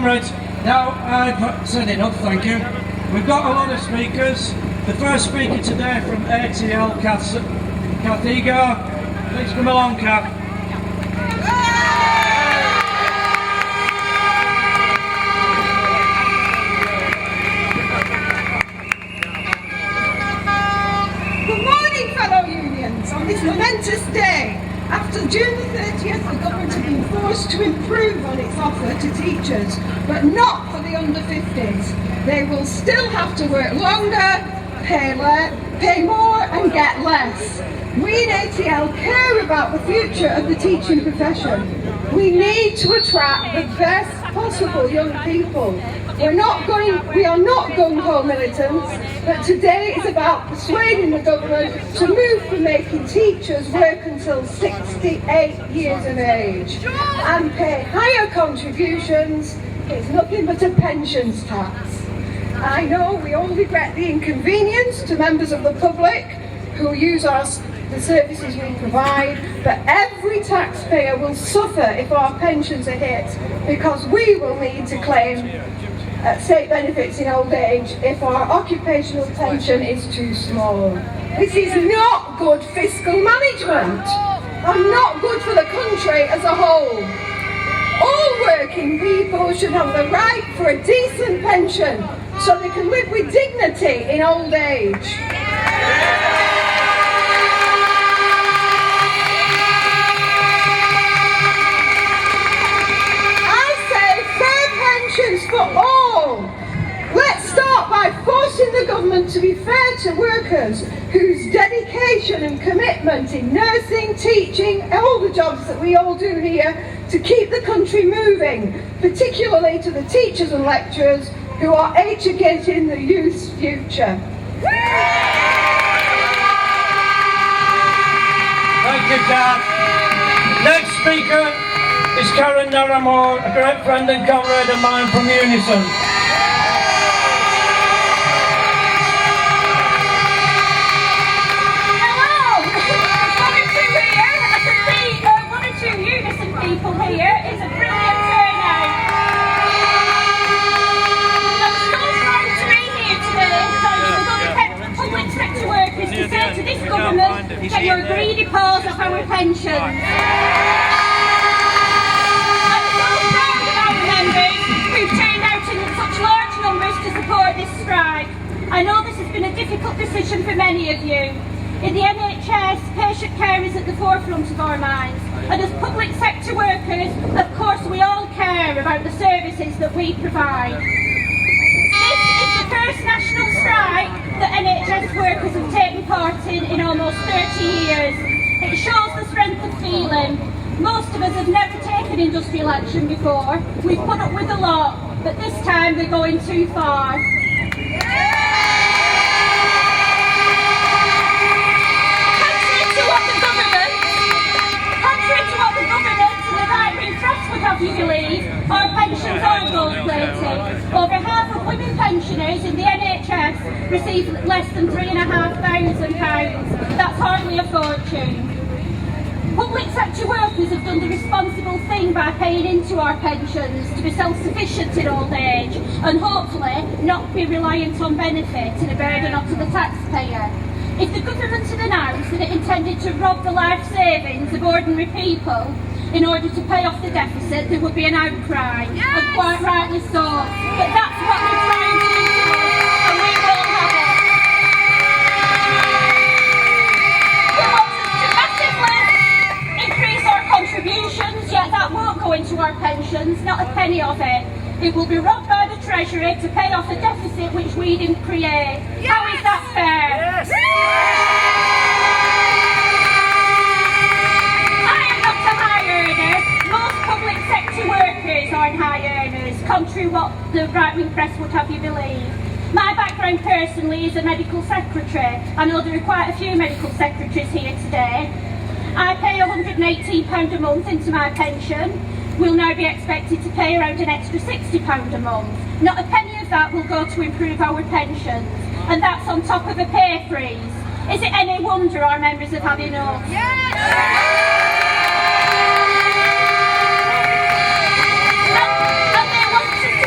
Comrades, now I've said enough, thank you. We've got a lot of speakers. The first speaker today from ATL, Kath Egar. Please come along, Kath. Good morning, fellow unions. On this momentous day, after June the 30th, the government has been forced to improve on its offer to teachers, but not for the under 50s. They will still have to work longer, pay more and get less. We in ATL care about the future of the teaching profession. We need to attract the best possible young people. We are not gung-ho militants, but today is about persuading the government to move from making teachers work until 68 years of age and pay higher contributions. It's nothing but a pensions tax. I know we all regret the inconvenience to members of the public who use the services we provide, but every taxpayer will suffer if our pensions are hit, because we will need to claim state benefits in old age if our occupational pension is too small. This is not good fiscal management and not good for the country as a whole. All working people should have the right for a decent pension so they can live with dignity in old age. For all. Let's start by forcing the government to be fair to workers whose dedication and commitment in nursing, teaching, all the jobs that we all do here to keep the country moving, particularly to the teachers and lecturers who are educating the youth's future. Thank you, Kath. Next speaker is Karen Naramore, a great friend and comrade of mine from Unison. Hello! One or two here. I can see one or two Unison people here. It's a brilliant turnout. I'm so proud to be here today, thanks to public sector workers to say to this government, get your greedy paws off our pensions. Who've turned out in such large numbers to support this strike. I know this has been a difficult decision for many of you. In the NHS, patient care is at the forefront of our minds, and as public sector workers, of course we all care about the services that we provide. This is the first national strike that NHS workers have taken part in almost 30 years. It shows the strength of feeling. Most of us have never taken industrial action before. We've put up with a lot, but this time they're going too far. Contrary to what the government and the right-wing press would have you believe, our pensions are gold-plated. Over half of women pensioners in the NHS receive less than £3,500. That's hardly a fortune. Public sector workers have done the responsible thing by paying into our pensions to be self-sufficient in old age and hopefully not be reliant on benefit and a burden onto the taxpayer. If the government had announced that it intended to rob the life savings of ordinary people in order to pay off the deficit, there would be an outcry, and quite rightly so. But that's what they're trying to do to us, and we won't have it. We want us to massively increase our contributions, yet that won't go into our pensions, not a penny of it. It will be robbed by the Treasury to pay off a deficit which we didn't create. Yes. How is that fair? Yes. I am not a high earner. Most public sector workers aren't high earners, contrary to what the right-wing press would have you believe. My background personally is a medical secretary. I know there are quite a few medical secretaries here today. I pay £118 a month into my pension. We'll now be expected to pay around an extra £60 a month. Not a penny of that will go to improve our pensions, and that's on top of a pay freeze. Is it any wonder our members have had enough? Yes! And they want to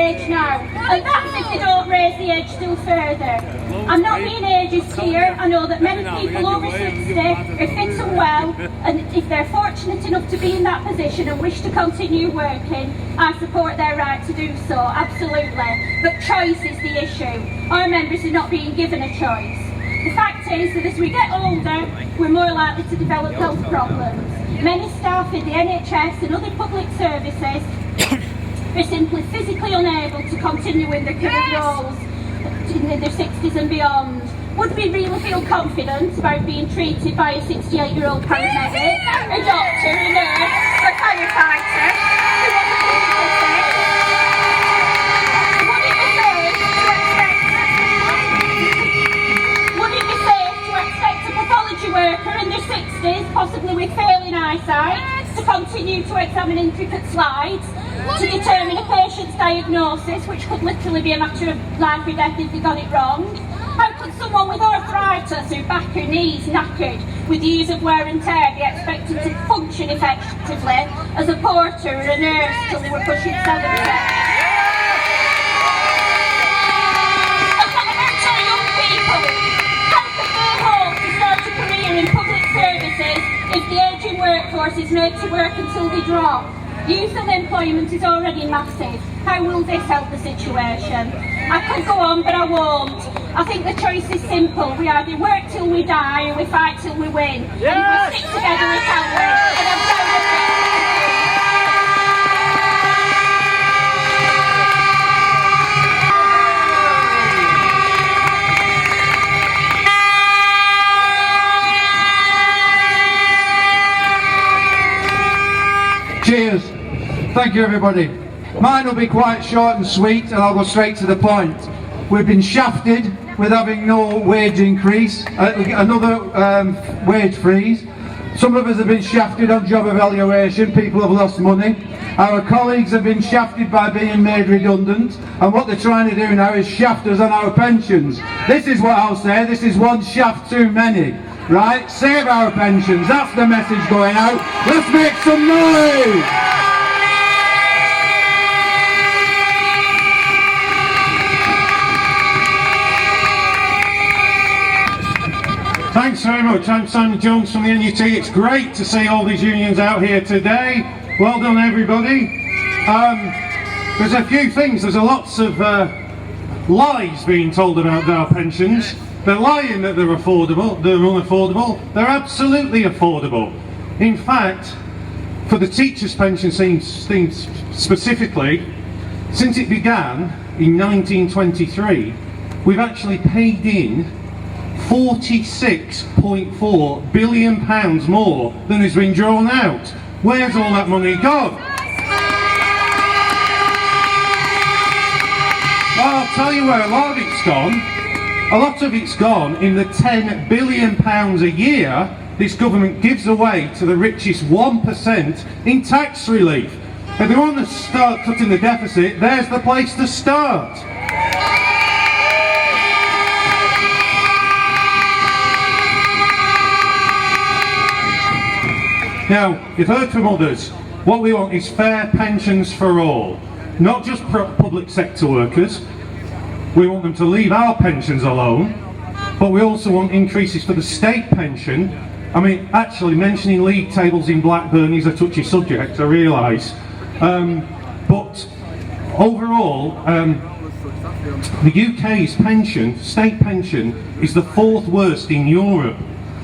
age now, and that's if they don't raise the age still further. I'm not being ageist here. I know that many people over 60 are fit and well, and if they're fortunate enough to be in that position and wish to continue working, I support their right to do so, absolutely. But choice is the issue. Our members are not being given a choice. The fact is that as we get older, we're more likely to develop health problems. Many staff in the NHS and other public services are simply physically unable to continue in their current roles in their 60s and beyond. Would we really feel confident about being treated by a 68-year-old paramedic, a doctor, a nurse, a firefighter who was a physical fit? Would it be safe to expect a pathology worker in their 60s, possibly with failing eyesight, to continue to examine intricate slides, to determine a patient's diagnosis, which could literally be a matter of life or death if they got it wrong? How could someone with arthritis, whose back or knees knackered with years of wear and tear, be expected to function effectively as a porter or a nurse till they were pushing 70? And what about our young people? How can they hope to start a career in public services if the ageing workforce is made to work until they drop? Youth unemployment is already massive. How will this help the situation? I could go on, but I won't. I think the choice is simple. We either work till we die or we fight till we win. And if we stick together, we can win. And I'm proud of it. Cheers. Thank you, everybody. Mine will be quite short and sweet, and I'll go straight to the point. We've been shafted with having no wage increase, another wage freeze. Some of us have been shafted on job evaluation. People have lost money. Our colleagues have been shafted by being made redundant, and what they're trying to do now is shaft us on our pensions. This is what I'll say. This is one shaft too many. Right? Save our pensions. That's the message going out. Let's make some noise! Thanks very much. I'm Simon Jones from the NUT. It's great to see all these unions out here today. Well done, everybody. There's a few things. There's lots of lies being told about our pensions. They're lying that they're affordable, they're unaffordable. They're absolutely affordable. In fact, for the teachers' pension scheme specifically, since it began in 1923, we've actually paid in £46.4 billion more than has been drawn out. Where's all that money gone? Well, I'll tell you where a lot of it's gone. A lot of it's gone in the £10 billion a year this government gives away to the richest 1% in tax relief. If they want to start cutting the deficit, there's the place to start. Now, you've heard from others, what we want is fair pensions for all, not just public sector workers. We want them to leave our pensions alone, but we also want increases for the state pension. I mean, actually mentioning league tables in Blackburn is a touchy subject, I realise. But overall, the UK's pension, state pension, is the 4th worst in Europe.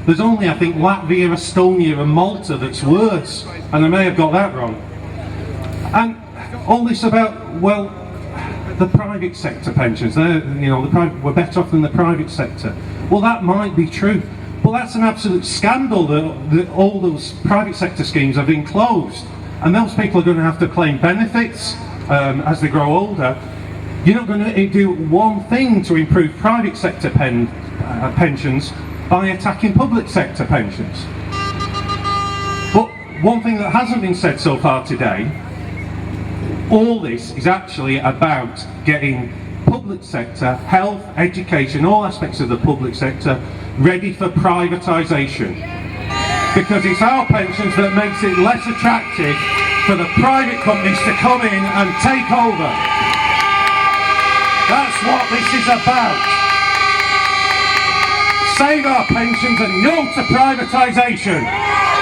There's only, I think, Latvia, Estonia and Malta that's worse, and I may have got that wrong. And all this about, well, the private sector pensions, we're better off than the private sector. Well, that might be true, but that's an absolute scandal that all those private sector schemes have been closed, and those people are going to have to claim benefits as they grow older. You're not going to do one thing to improve private sector pensions by attacking public sector pensions. But one thing that hasn't been said so far today, all this is actually about getting public sector, health, education, all aspects of the public sector ready for privatisation. Because it's our pensions that makes it less attractive for the private companies to come in and take over. That's what this is about. Save our pensions and no to privatisation.